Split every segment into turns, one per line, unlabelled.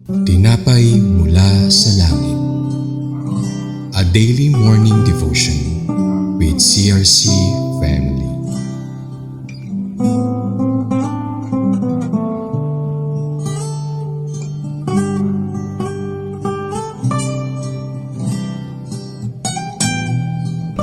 Tinapay mula sa langit. A daily morning devotion with CRC Family.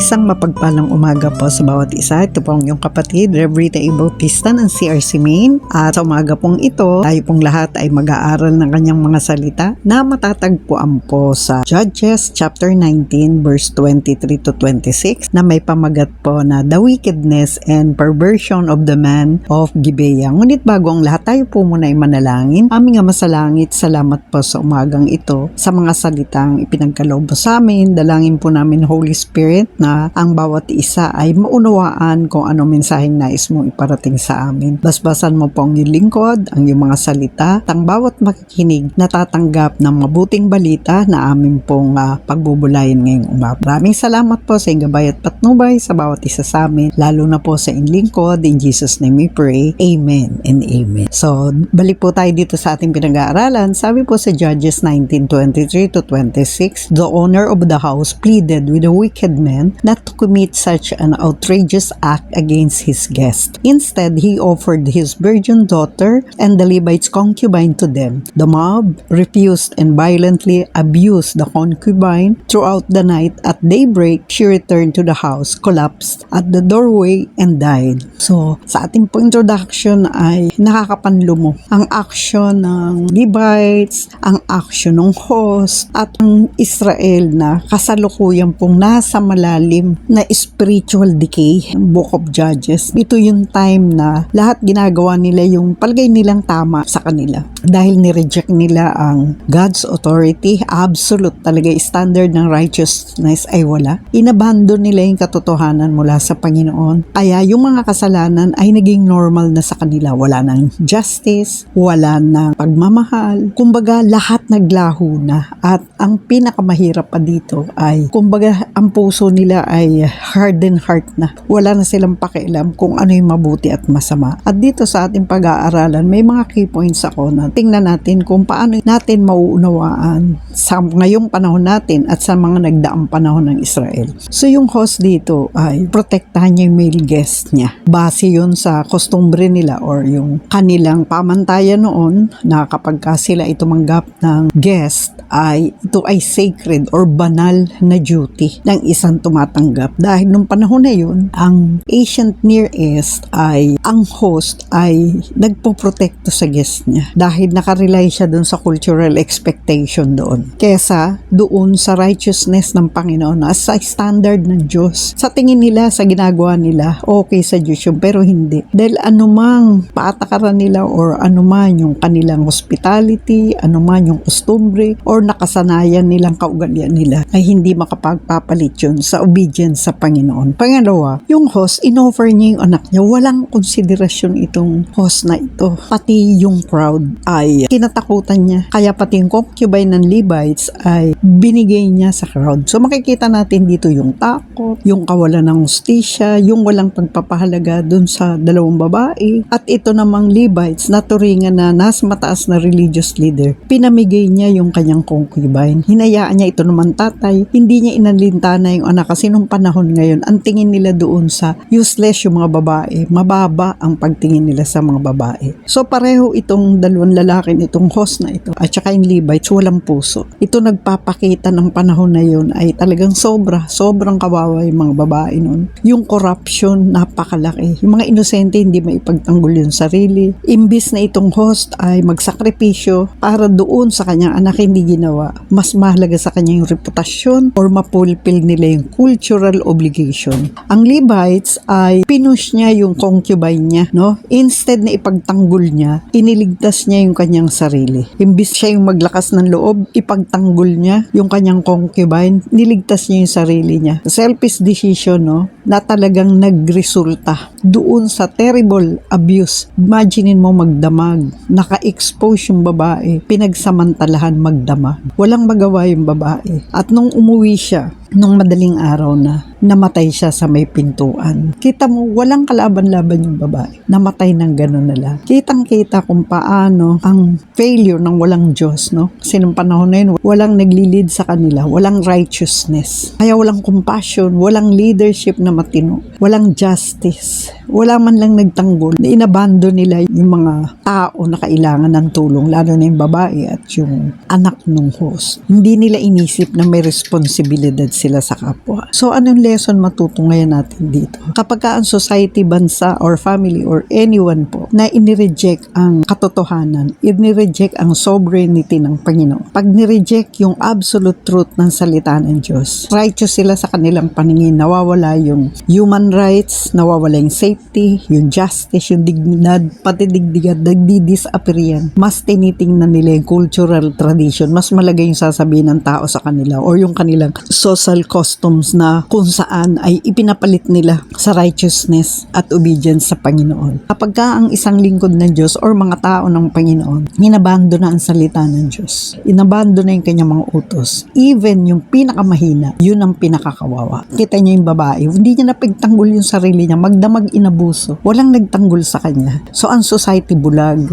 Isang mapagpalang umaga po sa bawat isa. Ito po ang iyong kapatid, Reverita A. Bautista ng CRC Maine. At sa umaga pong ito, tayo pong lahat ay mag-aaral ng kanyang mga salita na matatagpuan po sa Judges chapter 19 verse 23 to 26 na may pamagat po na the wickedness and perversion of the man of Gibeah. Ngunit bago ang lahat, tayo po muna ay manalangin. Aming Ama sa langit, salamat po sa umagang ito sa mga salitang ipinagkaloob sa amin. Dalangin po namin, Holy Spirit, na ang bawat isa ay maunawaan kung ano mensaheng nais mong iparating sa amin. Basbasan mo po ang iyong lingkod, ang iyong mga salita, at ang bawat makikinig natatanggap ng mabuting balita na amin pong pagbubulayin ngayong umaga. Maraming salamat po sa iyong gabay at patnubay sa bawat isa sa amin, lalo na po sa iyong lingkod. In Jesus' name we pray. Amen and amen. So, balik po tayo dito sa ating pinag-aaralan. Sabi po sa Judges 19:23 to 26, the owner of the house pleaded with the wicked man not to commit such an outrageous act against his guest. Instead, he offered his virgin daughter and the Levites' concubine to them. The mob refused and violently abused the concubine throughout the night. At daybreak, she returned to the house, collapsed at the doorway, and died. So, sa ating po introduction ay nakakapanlumo ang action ng Levites, ang action ng host, at ang Israel na kasalukuyan pong nasa malalim na spiritual decay. Book of Judges, ito yung time na lahat ginagawa nila yung palagay nilang tama sa kanila. Dahil nireject nila ang God's authority, absolute talaga standard ng righteousness ay wala. Inabandon nila yung katotohanan mula sa Panginoon. Kaya yung mga kasalanan ay naging normal na sa kanila. Wala ng justice, wala ng pagmamahal. Kumbaga lahat naglaho na. At ang pinakamahirap pa dito ay kumbaga ang puso nila ay hardened heart na. Wala na silang pakialam kung ano yung mabuti at masama. At dito sa ating pag-aaralan, may mga key points ako na tingnan natin kung paano natin mauunawaan sa ngayong panahon natin at sa mga nagdaang panahon ng Israel. So yung host dito ay protektahan niya yung male guest niya. Base yun sa kostumbre nila or yung kanilang pamantayan noon na kapag sila itumanggap ng guest ay ito ay sacred or banal na duty ng isang tumatanggap. Dahil nung panahon na yun, ang ancient Near East ay ang host ay nagpoprotekto sa guest niya dahil nakarely siya doon sa cultural expectation doon kesa doon sa righteousness ng Panginoon as sa standard ng Diyos. Sa tingin nila, sa ginagawa nila, okay sa Diyos yun, pero hindi. Dahil anumang paatakaran nila or anuman yung kanilang hospitality, anuman yung kostumbre or nakasanayan nilang kaugalian nila ay hindi makapagpapalit yun sa obedience sa Panginoon. Pangalawa, yung host, inoffer niya yung anak niya. Walang konsiderasyon itong host na ito. Pati yung crowd ay kinatakutan niya. Kaya pati yung concubine ng Levites ay binigay niya sa crowd. So makikita natin dito yung takot, yung kawalan ng hustisya, yung walang pagpapahalaga dun sa dalawang babae. At ito namang Levites na turingan na nasa mataas na religious leader, pinamigay niya yung kanyang concubine. Hinayaan niya ito naman tatay. Hindi niya inalintana yung anak kasi nung panahon ngayon, ang tingin nila doon sa useless yung mga babae. Mababa ang pagtingin nila sa mga babae. So pareho itong dalawang lalaki itong host na ito at saka yung Levites walang puso. Ito nagpapakita ng panahon na yun ay talagang sobrang kawawa yung mga babae noon. Yung corruption napakalaki. Yung mga inosente hindi maipagtanggol yung sarili. Imbis na itong host ay magsakripisyo para doon sa kanyang anak hindi ginawa. Mas mahalaga sa kanya yung reputasyon or mapulpil nila yung cultural obligation. Ang Levites ay pinush niya yung concubine niya, no? Instead na ipagtanggol niya, iniligtas niya yung kanyang sarili. Imbis siya yung maglakas ng loob, ipagtanggol niya yung kanyang concubine, niligtas niya yung sarili niya. Selfish decision, no? Na talagang nagresulta doon sa terrible abuse. Imaginein mo magdamag, naka-expose yung babae, pinagsamantalahan magdamag. Walang magawa yung babae. At nung umuwi siya, nung madaling araw na, namatay siya sa may pintuan. Kita mo, walang kalaban-laban yung babae. Namatay ng gano'n na lang. Kitang-kita kung paano ang failure ng walang Diyos, no? Kasi nung panahon na yun, walang naglilid sa kanila, walang righteousness. Kaya walang compassion, walang leadership na matino, walang justice, wala man lang nagtanggol. Inabando nila yung mga tao na kailangan ng tulong, lalo na yung babae at yung anak ng host. Hindi nila inisip na may responsibilidad sila sa kapwa. So, anong lesson matutungayan natin dito? Kapag ka ang society, bansa, or family, or anyone po, na inireject ang katotohanan, inireject ang sovereignty ng Panginoon. Pag nireject yung absolute truth ng salita ng Diyos, righteous sila sa kanilang paningin, nawawala yung human rights, nawawala yung safety, yung justice, yung dignidad, pati digdigan, nagdi-disappear yan. Mas tinitingnan nila yung cultural tradition, mas malagay yung sasabihin ng tao sa kanila or yung kanilang social customs na kung saan ay ipinapalit nila sa righteousness at obedience sa Panginoon. Kapag ka ang isang lingkod ng Diyos or mga tao ng Panginoon, inabando na ang salita ng Diyos. Inabando na yung kanyang mga utos. Even yung pinakamahina, yun ang pinakakawawa. Kita niyo yung babae, hindi niya napagtanggol yung sarili niya, magdamag inabuso. Walang nagtanggol sa kanya. So ang society bulag,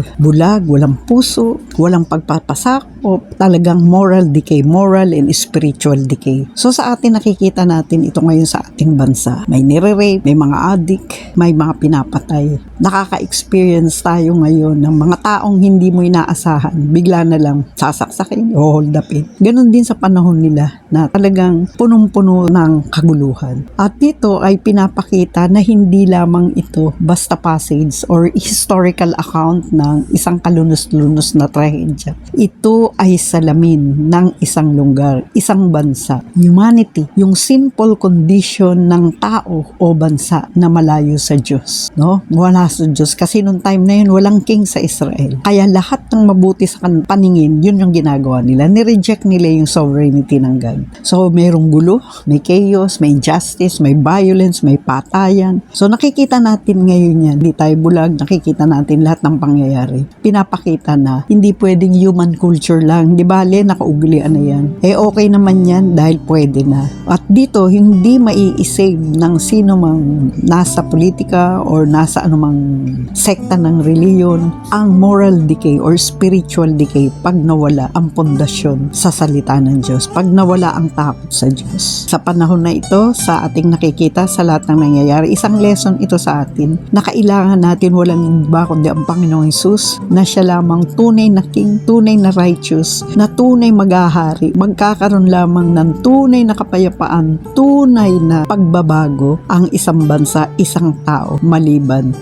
walang puso, walang pagpapasakop, talagang moral decay, moral and spiritual decay. So sa atin nakikita natin ito ngayon sa ating bansa. May nire-rape, may mga addict, may mga pinapatay. Nakaka-experience tayo ngayon ng mga taong hindi mo inaasahan. Bigla na lang sasaksakin o hold upin. Ganon din sa panahon nila na talagang punong-puno ng kaguluhan. At dito ay pinapakita na hindi lamang ito basta passage or historical account ng isang kalunos-lunos na trahedya. Ito ay salamin ng isang lugar, isang bansa. Humanity, yung simple condition ng tao o bansa na malayo sa Diyos. No? Wala sa Diyos. Kasi nung time na yun, walang king sa Israel. Kaya lahat ng mabuti sa paningin, yun yung ginagawa nila. Nireject nila yung sovereignty ng God. So, mayroong gulo, may chaos, may injustice, may violence, may patayan. So, nakikita natin ngayon yan. Hindi tayo bulag, nakikita natin lahat ng pangyayari. Pinapakita na hindi pwedeng human culture lang. Di ba, nakauglian na yan. Okay naman yan dahil pwede na. At dito, hindi mai-save ng sino mang nasa politika or nasa anumang sekta ng reliyon ang moral decay or spiritual decay pag nawala ang pundasyon sa salita ng Diyos. Pag nawala ang takot sa Diyos. Sa panahon na ito, sa ating nakikita sa lahat ng nangyayari, isang lesson ito sa atin na kailangan natin walang iba kundi ang Panginoong Hesus na siya lamang tunay na king, tunay na righteous, na tunay maghahari, magkakaroon lamang ng tunay na kapayapaan, tunay na pagbabago ang isang bansa, isang tao, maliban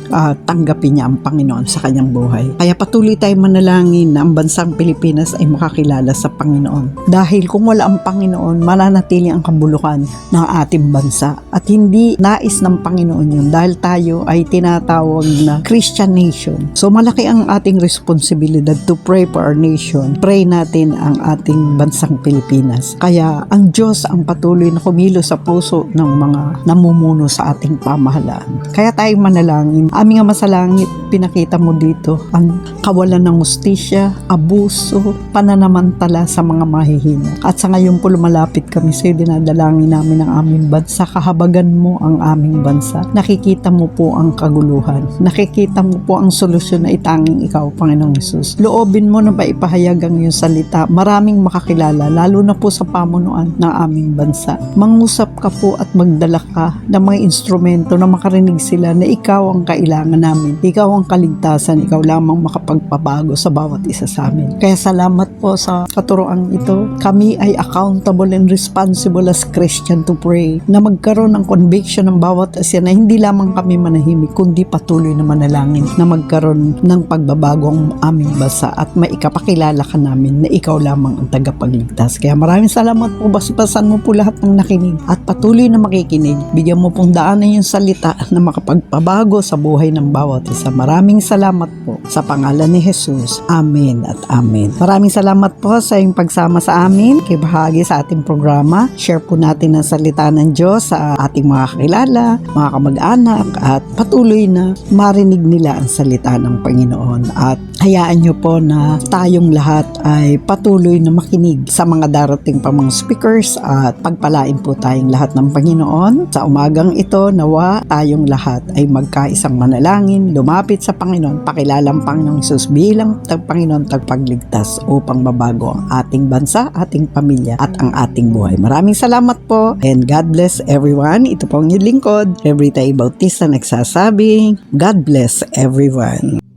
tanggapin niya ang Panginoon sa kanyang buhay. Kaya patuloy tayong manalangin na ang bansang Pilipinas ay makakilala sa Panginoon. Dahil kung wala ang Panginoon, mananatili ang kabulukan ng ating bansa. At hindi nais ng Panginoon yun dahil tayo ay tinatawag na Christian nation. So malaki ang ating responsibilidad to pray for our nation. Pray natin ang ating bansang Pilipinas. Kaya ang Diyos ang patuloy na kumilos sa puso ng mga namumuno sa ating pamahalaan. Kaya tayo manalangin. Aming Ama sa langit, pinakita mo dito ang kawalan ng hustisya, abuso, pananamantala sa mga mahihina. At sa ngayon po lumalapit kami sa iyo, dinadalangin namin ang aming bansa. Kahabagan mo ang aming bansa. Nakikita mo po ang kaguluhan. Nakikita mo po ang solusyon na itanging ikaw, Panginoong Hesus. Loobin mo na maipahayag ang iyong salita. Maraming makakilala, lalo na po sa pamunuan ng aming bansa. Mangusap ka po at magdala ka ng mga instrumento na makarinig sila na ikaw ang kailangan namin. Ikaw ang kaligtasan. Ikaw lamang makapagpabago sa bawat isa sa amin. Kaya salamat po sa katuroang ito. Kami ay accountable and responsible as Christian to pray na magkaroon ng conviction ng bawat isa na hindi lamang kami manahimik kundi patuloy na manalangin na magkaroon ng pagbabago ang aming bansa at maikapakilala ka namin na ikaw lamang ang tagapagligtas. Kaya maraming salamat po. Basbasan mo po lahat ng nakinig at patuloy na makikinig. Bigyan mo pong daanan yung salita na makapagpabago sa buhay ng bawat isa. Maraming salamat po sa pangalan ni Jesus. Amen at amen. Maraming salamat po sa iyong pagsama sa amin. Kay bahagi sa ating programa. Share po natin ang salita ng Diyos sa ating mga kakilala, mga kamag-anak at patuloy na marinig nila ang salita ng Panginoon. At hayaan nyo po na tayong lahat ay patuloy na makinig sa mga darating pa mga speakers at pagpalain po tayong lahat na ng Panginoon. Sa umagang ito, nawa tayong lahat ay magkaisang manalangin, lumapit sa Panginoon, pakilalang Panginoong Hesus bilang Panginoon tagapagligtas upang mabago ang ating bansa, ating pamilya at ang ating buhay. Maraming salamat po and God bless everyone. Ito po ang inyong lingkod, Reverita Bautista, nagsasabing God bless everyone.